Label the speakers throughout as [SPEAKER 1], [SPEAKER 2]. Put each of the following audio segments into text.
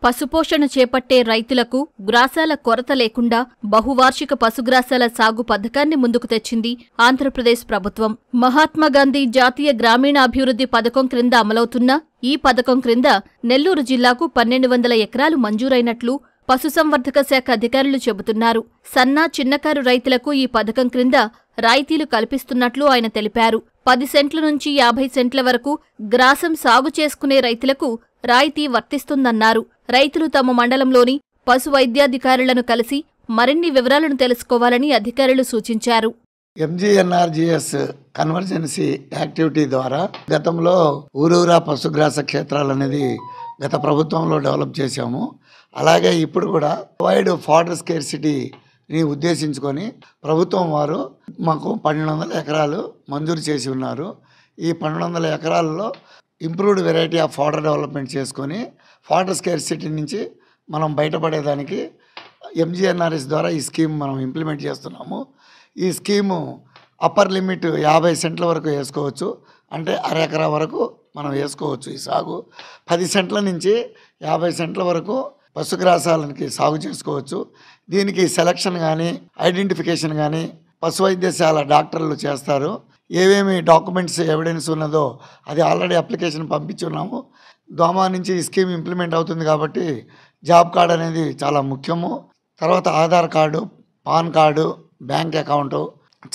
[SPEAKER 1] పశుపోషణ చేపట్టే రైతులకు గ్రాసాల కొరత లేకుండా బహువార్షిక పశుగ్రాసాల సాగు పథకాన్ని ముందుకు తెచ్చింది ఆంధ్రప్రదేశ్ ప్రభుత్వం. మహాత్మాగాంధీ జాతీయ గ్రామీణాభివృద్ధి పథకం క్రింద అమలవుతున్న ఈ పథకం క్రింద నెల్లూరు జిల్లాకు 1200 ఎకరాలు మంజూరైనట్లు పశుసంవర్ధక శాఖ అధికారులు చెబుతున్నారు. సన్న, చిన్నకారు రైతులకు ఈ పథకం క్రింద రాయితీలు కల్పిస్తున్నట్లు ఆయన తెలిపారు. 10 సెంట్ల నుంచి 50 సెంట్ల వరకు గ్రాసం సాగు చేసుకునే రైతులకు రాయితీ వర్తిస్తుందన్నారు. రైతులు తమ మండలంలోని పశు వైద్యాధికారులను కలిసి మరిన్ని వివరాలను తెలుసుకోవాలని అధికారులు సూచించారు.
[SPEAKER 2] ఎంజీఎన్ఆర్జీఎస్ కన్వర్జెన్సీ యాక్టివిటీ ద్వారా గతంలో ఊరూరా పశుగ్రాస క్షేత్రాలు అనేది గత ప్రభుత్వంలో డెవలప్ చేశాము. అలాగే ఇప్పుడు కూడా వైడ్ ఫాడర్ స్కేర్సిటీని ఉద్దేశించుకొని ప్రభుత్వం వారు మాకు 1200 ఎకరాలు మంజూరు చేసి ఉన్నారు. ఈ 1200 ఎకరాలలో improved variety of fodder development చేసుకొని ఫాడర్ స్కేర్సిటీ నుంచి మనం బయటపడేదానికి ఎంజీఎన్ఆర్ఎస్ ద్వారా ఈ స్కీమ్ మనం ఇంప్లిమెంట్ చేస్తున్నాము. ఈ స్కీము అప్పర్ లిమిట్ 50 సెంట్ల వరకు వేసుకోవచ్చు, అంటే అరెకరా వరకు మనం వేసుకోవచ్చు. ఈ సాగు 10 సెంట్ల నుంచి 50 సెంట్ల వరకు పశుగ్రాసాలకి సాగు చేసుకోవచ్చు. దీనికి సెలక్షన్ కానీ ఐడెంటిఫికేషన్ కానీ పశు వైద్యశాల డాక్టర్లు చేస్తారు. ఏమేమి డాక్యుమెంట్స్ ఎవిడెన్స్ ఉన్నదో అది ఆల్రెడీ అప్లికేషన్ పంపించున్నాము. దోమా నుంచి ఈ స్కీమ్ ఇంప్లిమెంట్ అవుతుంది కాబట్టి జాబ్ కార్డ్ అనేది చాలా ముఖ్యము. తర్వాత Aadhaar card, pan card, bank account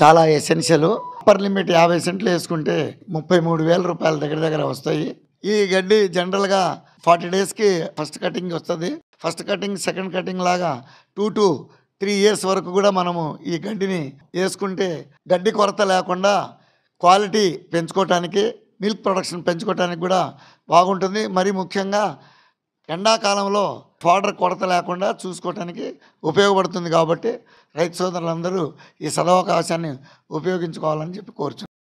[SPEAKER 2] చాలా ఎసెన్షియల్. అప్పర్ లిమిట్ 50 సెంట్లు వేసుకుంటే 33,000 రూపాయల దగ్గర వస్తాయి. ఈ గడ్డి జనరల్గా 40 డేస్కి ఫస్ట్ కటింగ్ వస్తుంది. ఫస్ట్ కటింగ్, సెకండ్ కటింగ్ లాగా 2 to 3 ఇయర్స్ వరకు కూడా మనము ఈ గడ్డిని వేసుకుంటే గడ్డి కొరత లేకుండా క్వాలిటీ పెంచుకోవటానికి, మిల్క్ ప్రొడక్షన్ పెంచుకోవటానికి కూడా బాగుంటుంది. మరి ముఖ్యంగా ఎండాకాలంలో ఫాడర్ కొరత లేకుండా చూసుకోవటానికి ఉపయోగపడుతుంది. కాబట్టి రైతు సోదరులందరూ ఈ సదవకాశాన్ని ఉపయోగించుకోవాలని చెప్పి కోరుచున్నాను.